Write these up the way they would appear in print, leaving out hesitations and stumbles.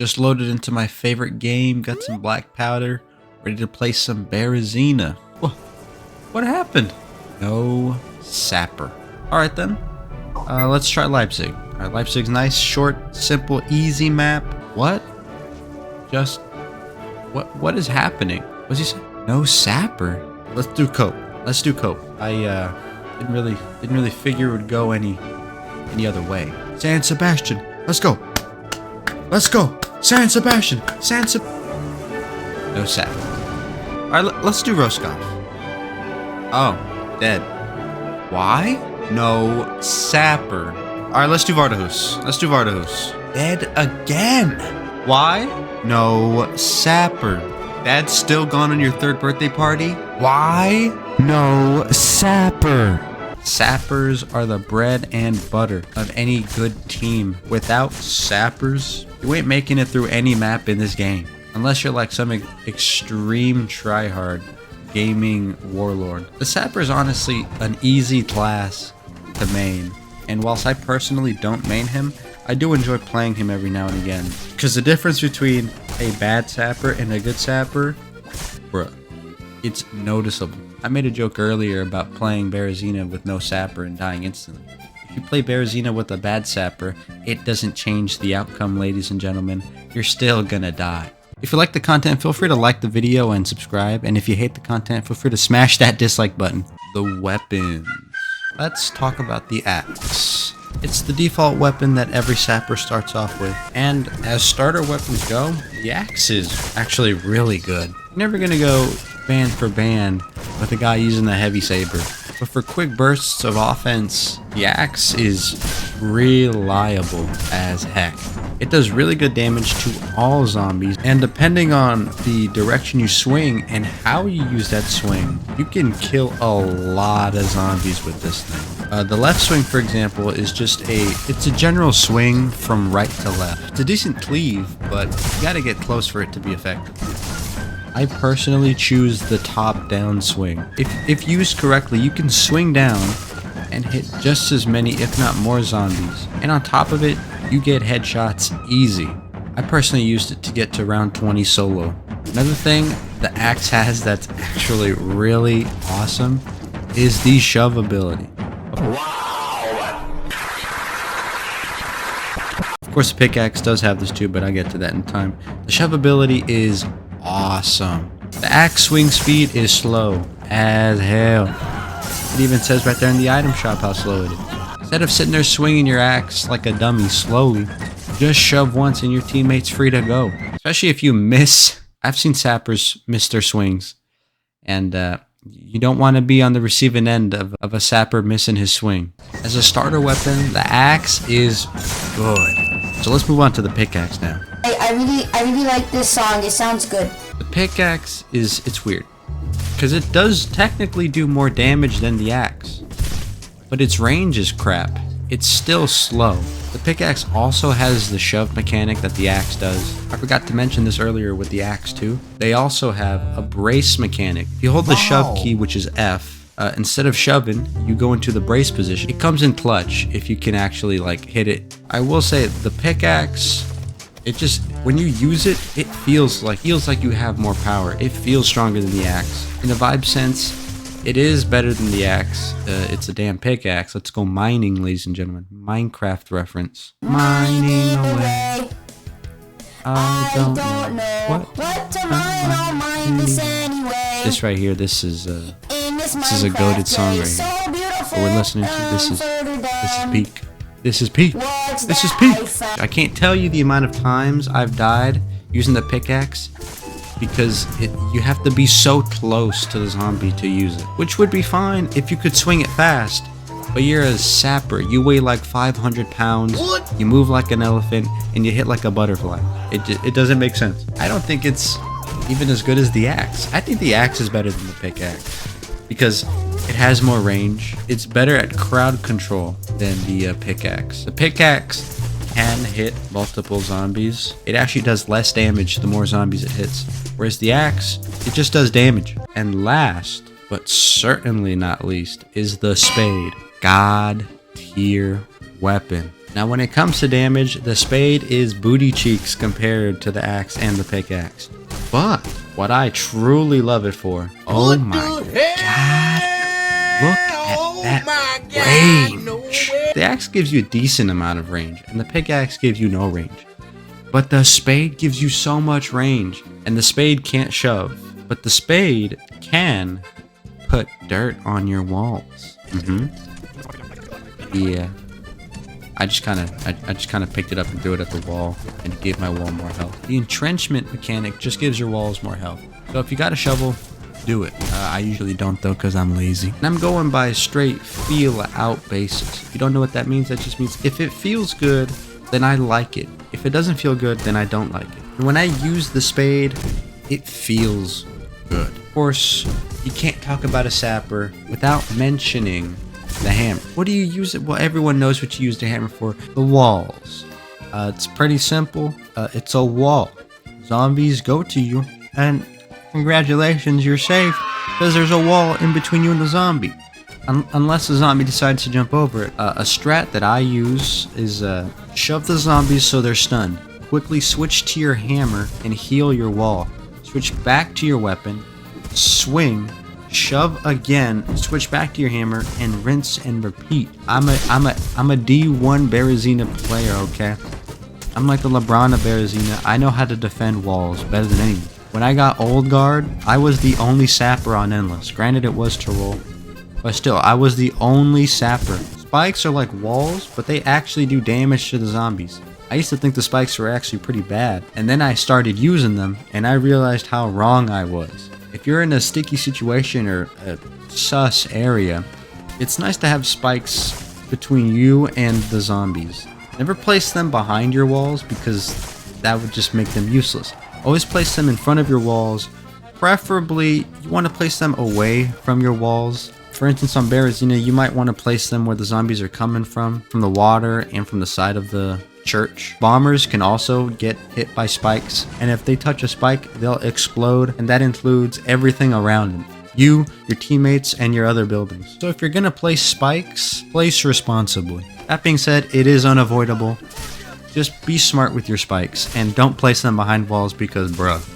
Just loaded into my favorite game, got some Blackpowder, ready to play some Berezina. Whoa, what happened? No Sapper. Alright then, let's try Leipzig. Alright, Leipzig's nice, short, simple, easy map. What? Just, what is happening? What's he saying? No Sapper? Let's do cope. Let's do cope. I, didn't really figure it would go any other way. San Sebastian, let's go. Let's go. San Sebastian. No Sapper. Alright, let's do Roscoff. Oh, dead. Why? No Sapper. Alright, let's do Vardahus. Dead again. Why? No Sapper. Dad's still gone on your third birthday party? Why? No Sapper. Sappers are the bread and butter of any good team. Without sappers, you ain't making it through any map in this game. Unless you're like some extreme tryhard gaming warlord. The sapper is honestly an easy class to main. And whilst I personally don't main him, I do enjoy playing him every now and again. Because the difference between a bad sapper and a good sapper, bruh, it's noticeable. I made a joke earlier about playing Berezina with no sapper and dying instantly. If you play Berezina with a bad sapper, it doesn't change the outcome, ladies and gentlemen. You're still gonna die. If you like the content, feel free to like the video and subscribe. And if you hate the content, feel free to smash that dislike button. The weapons. Let's talk about the axe. It's the default weapon that every sapper starts off with. And as starter weapons go, the axe is actually really good. You're never gonna go band for band with a guy using the heavy saber. But for quick bursts of offense, the axe is reliable as heck. It does really good damage to all zombies, and depending on the direction you swing and how you use that swing, you can kill a lot of zombies with this thing. The left swing, for example, is just it's a general swing from right to left. It's a decent cleave, but you gotta get close for it to be effective. I personally choose the top-down swing. If used correctly, you can swing down and hit just as many, if not more, zombies. And on top of it, you get headshots easy. I personally used it to get to round 20 solo. Another thing the axe has that's actually really awesome is the shove ability. Of course, the pickaxe does have this too, but I'll get to that in time. The shove ability is awesome. The axe swing speed is slow as hell. It even says right there in the item shop how slow it is. Instead of sitting there swinging your axe like a dummy slowly, just shove once and your teammate's free to go. Especially if you miss. I've seen sappers miss their swings, and you don't want to be on the receiving end of a sapper missing his swing. As a starter weapon, the axe is good. So let's move on to the pickaxe now. I really like this song. It sounds good. The pickaxe it's weird, because it does technically do more damage than the axe, but its range is crap. It's still slow. The pickaxe also has the shove mechanic that the axe does. I forgot to mention this earlier with the axe too. They also have a brace mechanic. If you hold the shove key, which is F, instead of shoving, you go into the brace position. It comes in clutch if you can actually like hit it. I will say the pickaxe, it just, when you use it, it feels like you have more power. It feels stronger than the axe. In a vibe sense, it is better than the axe. It's a damn pickaxe. Let's go mining, ladies and gentlemen. Minecraft reference. Mining away. I don't know what to mine. I'll mine this anyway. This right here, this is a goated song right here. What we're listening to, this is peak. This is peak. This is peak. I can't tell you the amount of times I've died using the pickaxe, because you have to be so close to the zombie to use it. Which would be fine if you could swing it fast, but you're a sapper. You weigh like 500 pounds, you move like an elephant, and you hit like a butterfly. It doesn't make sense. I don't think it's even as good as the axe. I think the axe is better than the pickaxe, because it has more range. It's better at crowd control than the pickaxe. The pickaxe can hit multiple zombies. It actually does less damage the more zombies it hits. Whereas the axe, it just does damage. And last, but certainly not least, is the spade. God tier weapon. Now when it comes to damage, the spade is booty cheeks compared to the axe and the pickaxe. But what I truly love it for, oh my god, look at that range. The axe gives you a decent amount of range, and the pickaxe gives you no range. But the spade gives you so much range, and the spade can't shove, but the spade can put dirt on your walls. Yeah. I just kind of picked it up and threw it at the wall and it gave my wall more health. The entrenchment mechanic just gives your walls more health. So if you got a shovel, do it. I usually don't though because I'm lazy. And I'm going by straight feel out basis. If you don't know what that means, that just means if it feels good, then I like it. If it doesn't feel good, then I don't like it. And when I use the spade, it feels good. Of course, you can't talk about a sapper without mentioning the hammer. What do you use it? Well, everyone knows what you use the hammer for. The walls. It's pretty simple. It's a wall. Zombies go to you, and congratulations, you're safe, because there's a wall in between you and the zombie. Unless the zombie decides to jump over it. A strat that I use is shove the zombies so they're stunned. Quickly switch to your hammer and heal your wall. Switch back to your weapon. Swing. Shove again, switch back to your hammer, and rinse and repeat. I'm a D1 Berezina player, okay? I'm like the LeBron of Berezina. I know how to defend walls better than anyone. When I got old guard, I was the only sapper on endless. Granted, it was to roll, but still, I was the only sapper. Spikes are like walls, but they actually do damage to the zombies. I used to think the spikes were actually pretty bad, and then I started using them, and I realized how wrong I was. If you're in a sticky situation or a sus area, it's nice to have spikes between you and the zombies. Never place them behind your walls because that would just make them useless. Always place them in front of your walls. Preferably, you want to place them away from your walls. For instance, on Berezina, you might want to place them where the zombies are coming from the water and from the side of the church. Bombers can also get hit by spikes, and if they touch a spike, they'll explode, and that includes everything around them. You, your teammates, and your other buildings. So if you're gonna place spikes, place responsibly. That being said, it is unavoidable. Just be smart with your spikes, and don't place them behind walls because, bruh,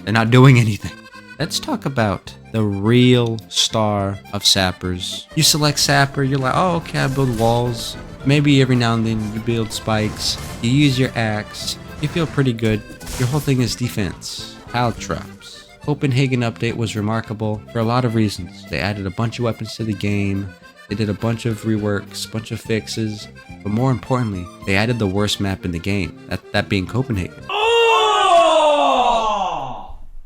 they're not doing anything. Let's talk about the real star of sappers. You select sapper, you're like, oh, okay, I build walls. Maybe every now and then you build spikes, you use your axe, you feel pretty good. Your whole thing is defense. Caltrops. Copenhagen update was remarkable for a lot of reasons. They added a bunch of weapons to the game, they did a bunch of reworks, bunch of fixes, but more importantly, they added the worst map in the game, that being Copenhagen. Oh!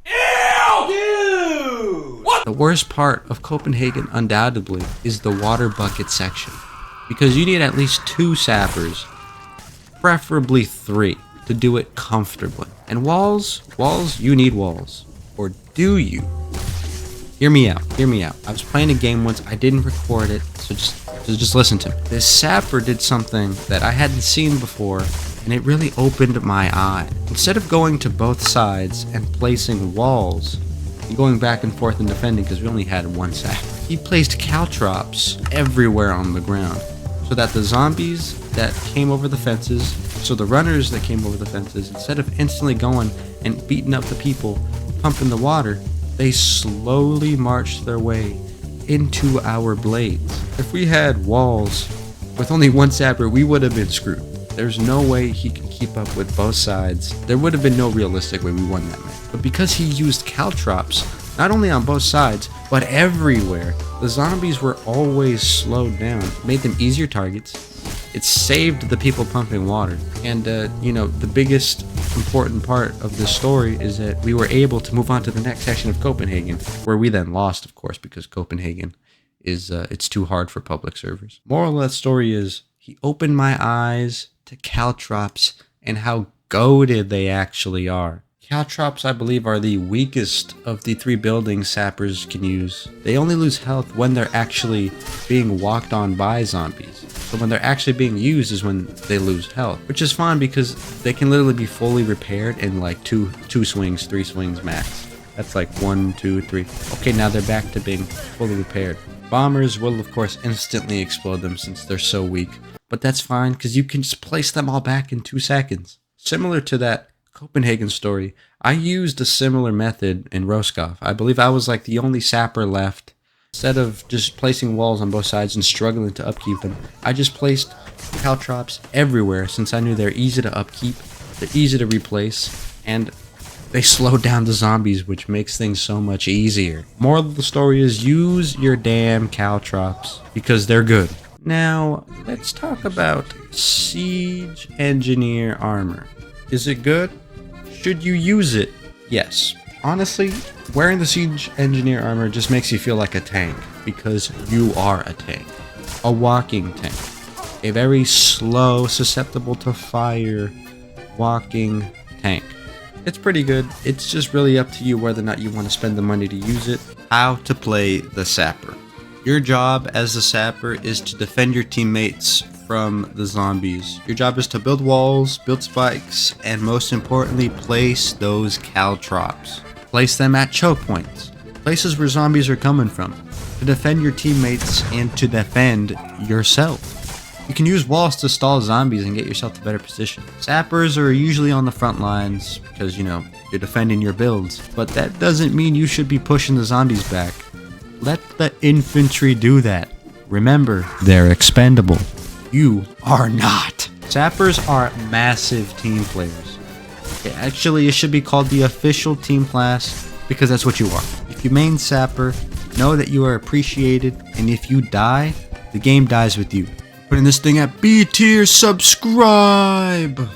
Ew, dude! What? The worst part of Copenhagen undoubtedly is the water bucket section. Because you need at least 2 sappers, preferably 3, to do it comfortably. And walls, you need walls. Or do you? Hear me out. I was playing a game once, I didn't record it, so just listen to me. This sapper did something that I hadn't seen before, and it really opened my eye. Instead of going to both sides and placing walls, and going back and forth and defending because we only had 1 sapper, he placed caltrops everywhere on the ground. So that the zombies that came over the fences, so the runners that came over the fences, instead of instantly going and beating up the people, pumping the water, they slowly marched their way into our blades. If we had walls with only 1 sapper, we would have been screwed. There's no way he can keep up with both sides. There would have been no realistic way we won that match. But because he used caltrops, not only on both sides, but everywhere, the zombies were always slowed down. It made them easier targets. It saved the people pumping water. And, you know, the biggest important part of this story is that we were able to move on to the next section of Copenhagen, where we then lost, of course, because Copenhagen is, it's too hard for public servers. Moral of that story is, he opened my eyes to caltrops and how goated they actually are. Caltrops, I believe, are the weakest of the 3 buildings sappers can use. They only lose health when they're actually being walked on by zombies. So when they're actually being used is when they lose health, which is fine because they can literally be fully repaired in like 2 swings, 3 swings max. That's like 1, 2, 3. Okay, now they're back to being fully repaired. Bombers will, of course, instantly explode them since they're so weak. but that's fine because you can just place them all back in 2 seconds. Similar to that Copenhagen story, I used a similar method in Roscoff. I believe I was like the only sapper left. Instead of just placing walls on both sides and struggling to upkeep them, I just placed caltrops everywhere since I knew they're easy to upkeep, they're easy to replace, and they slow down the zombies, which makes things so much easier. Moral of the story is use your damn caltrops because they're good. Now, let's talk about siege engineer armor. Is it good? Should you use it? Yes. Honestly, wearing the siege engineer armor just makes you feel like a tank because you are a tank. A walking tank. A very slow, susceptible to fire walking tank. It's pretty good. It's just really up to you whether or not you want to spend the money to use it. How to play the sapper. Your job as the sapper is to defend your teammates from the zombies. Your job is to build walls, build spikes, and most importantly, place those caltrops. Place them at choke points, places where zombies are coming from, to defend your teammates and to defend yourself. You can use walls to stall zombies and get yourself to better position. Sappers are usually on the front lines because, you're defending your builds, but that doesn't mean you should be pushing the zombies back. Let the infantry do that. Remember, they're expendable. You are not. Sappers are massive team players. Actually, it should be called the official team class because that's what you are. If you main sapper, know that you are appreciated, and if you die, the game dies with you. Putting this thing at B tier, subscribe!